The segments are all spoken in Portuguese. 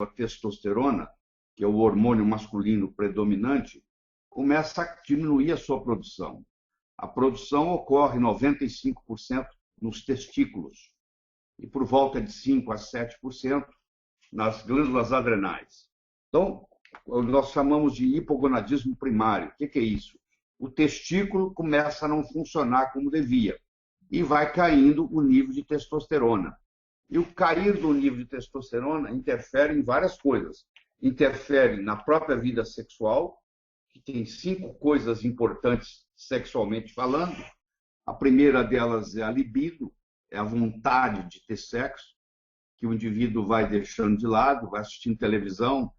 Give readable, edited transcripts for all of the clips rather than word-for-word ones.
a testosterona, que é o hormônio masculino predominante, começa a diminuir a sua produção. A produção ocorre 95% nos testículos e por volta de 5 a 7% nas glândulas adrenais. Então, nós chamamos de hipogonadismo primário. O que é isso? O testículo começa a não funcionar como devia e vai caindo o nível de testosterona. E o cair do nível de testosterona interfere em várias coisas. Interfere na própria vida sexual, que tem 5 coisas importantes sexualmente falando. A primeira delas é a libido, é a vontade de ter sexo, que o indivíduo vai deixando de lado, vai assistindo televisão,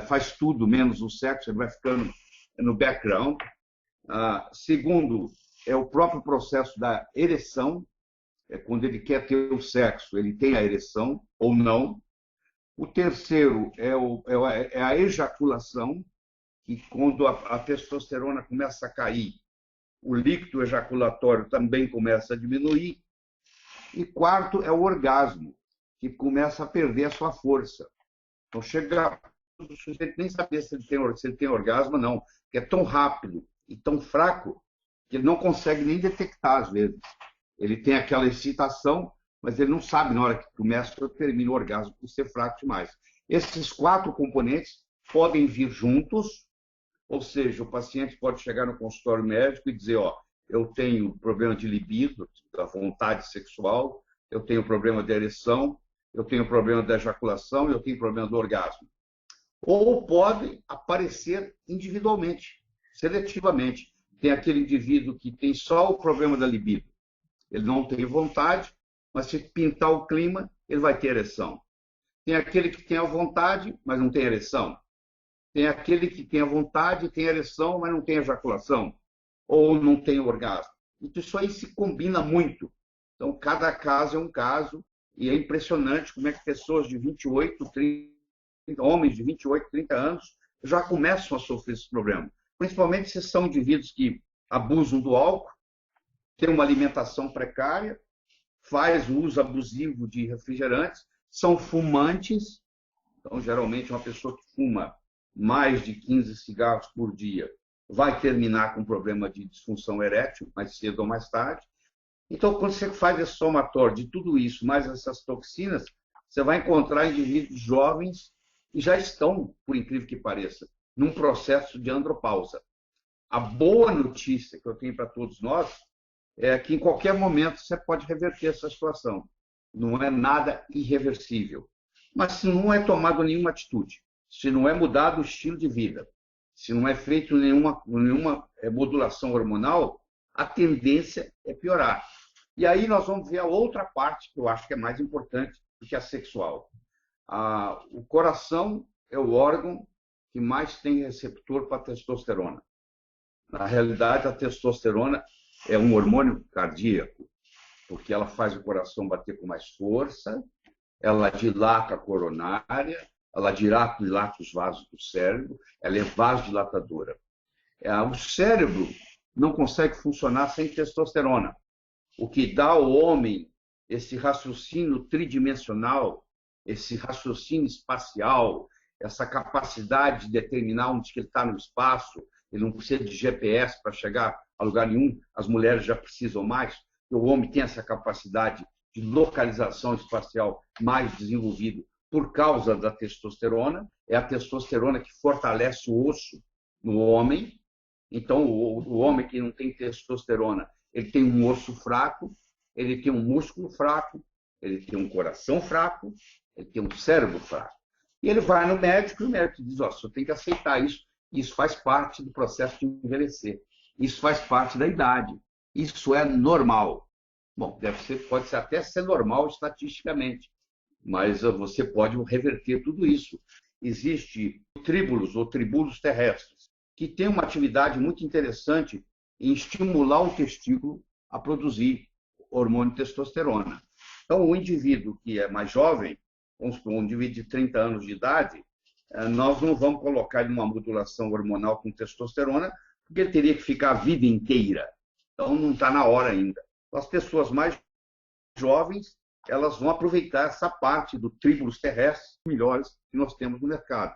faz tudo menos o sexo, ele vai ficando no background. Segundo, é o próprio processo da ereção, quando ele quer ter o sexo, ele tem a ereção ou não. O terceiro é a ejaculação, que quando a testosterona começa a cair, o líquido ejaculatório também começa a diminuir. E quarto é o orgasmo, que começa a perder a sua força. Então chega o sujeito nem saber se ele tem orgasmo ou não, porque é tão rápido e tão fraco que ele não consegue nem detectar às vezes. Ele tem aquela excitação, mas ele não sabe na hora que começa ou termina o orgasmo por ser fraco demais. Esses 4 componentes podem vir juntos, ou seja, o paciente pode chegar no consultório médico e dizer, eu tenho problema de libido, da vontade sexual, eu tenho problema de ereção, eu tenho problema da ejaculação e eu tenho problema do orgasmo. Ou pode aparecer individualmente, seletivamente. Tem aquele indivíduo que tem só o problema da libido. Ele não tem vontade, mas se pintar o clima, ele vai ter ereção. Tem aquele que tem a vontade, mas não tem ereção. Tem aquele que tem a vontade, tem ereção, mas não tem ejaculação. Ou não tem orgasmo. Então, isso aí se combina muito. Então, cada caso é um caso, e é impressionante como é que pessoas de 28, 30, homens de 28, 30 anos, já começam a sofrer esse problema. Principalmente se são indivíduos que abusam do álcool, têm uma alimentação precária, faz o uso abusivo de refrigerantes, são fumantes. Então, geralmente, uma pessoa que fuma mais de 15 cigarros por dia vai terminar com problema de disfunção erétil, mais cedo ou mais tarde. Então, quando você faz esse somatório de tudo isso, mais essas toxinas, você vai encontrar indivíduos jovens que já estão, por incrível que pareça, num processo de andropausa. A boa notícia que eu tenho para todos nós é que em qualquer momento você pode reverter essa situação. Não é nada irreversível. Mas se não é tomado nenhuma atitude, se não é mudado o estilo de vida, se não é feito nenhuma modulação hormonal, a tendência é piorar. E aí nós vamos ver a outra parte que eu acho que é mais importante do que a sexual. O coração é o órgão que mais tem receptor para testosterona. Na realidade, a testosterona é um hormônio cardíaco, porque ela faz o coração bater com mais força, ela dilata a coronária, ela dilata os vasos do cérebro, ela é vasodilatadora. O cérebro não consegue funcionar sem testosterona, o que dá ao homem esse raciocínio tridimensional, esse raciocínio espacial, essa capacidade de determinar onde ele está no espaço. Ele não precisa de GPS para chegar a lugar nenhum, as mulheres já precisam mais, o homem tem essa capacidade de localização espacial mais desenvolvida por causa da testosterona. É a testosterona que fortalece o osso no homem. Então, o homem que não tem testosterona, ele tem um osso fraco, ele tem um músculo fraco, ele tem um coração fraco, ele tem um cérebro fraco. E ele vai no médico e o médico diz, você tem que aceitar isso. Isso faz parte do processo de envelhecer. Isso faz parte da idade. Isso é normal. Bom, pode até ser normal estatisticamente, mas você pode reverter tudo isso. Existem tríbulos ou tribúlulos terrestres, que têm uma atividade muito interessante em estimular o testículo a produzir hormônio testosterona. Então, o indivíduo que é mais jovem, vamos supor, um indivíduo de 30 anos de idade, nós não vamos colocar ele numa modulação hormonal com testosterona, porque ele teria que ficar a vida inteira. Então, não está na hora ainda. As pessoas mais jovens, elas vão aproveitar essa parte do tríbulos terrestres melhores que nós temos no mercado.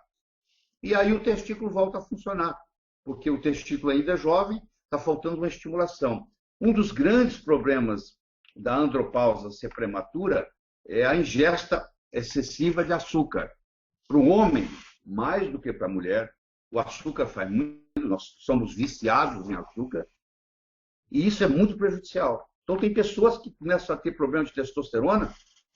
E aí o testículo volta a funcionar, porque o testículo ainda é jovem, está faltando uma estimulação. Um dos grandes problemas da andropausa ser prematura é a ingesta excessiva de açúcar. Para o homem, mais do que para a mulher, o açúcar faz muito, nós somos viciados em açúcar, e isso é muito prejudicial. Então, tem pessoas que começam a ter problemas de testosterona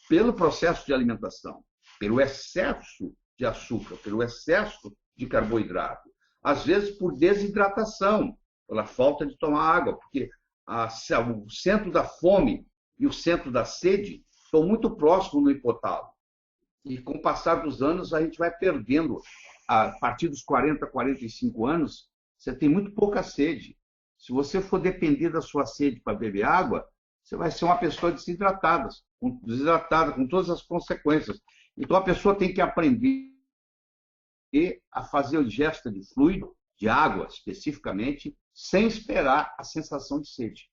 pelo processo de alimentação, pelo excesso de açúcar, pelo excesso de carboidrato. Às vezes, por desidratação, pela falta de tomar água, porque o centro da fome e o centro da sede estão muito próximos no hipotálamo. E com o passar dos anos, a gente vai perdendo. A partir dos 40, 45 anos, você tem muito pouca sede. Se você for depender da sua sede para beber água, você vai ser uma pessoa desidratada com todas as consequências. Então, a pessoa tem que aprender a fazer a ingesta de fluido, de água especificamente, sem esperar a sensação de sede.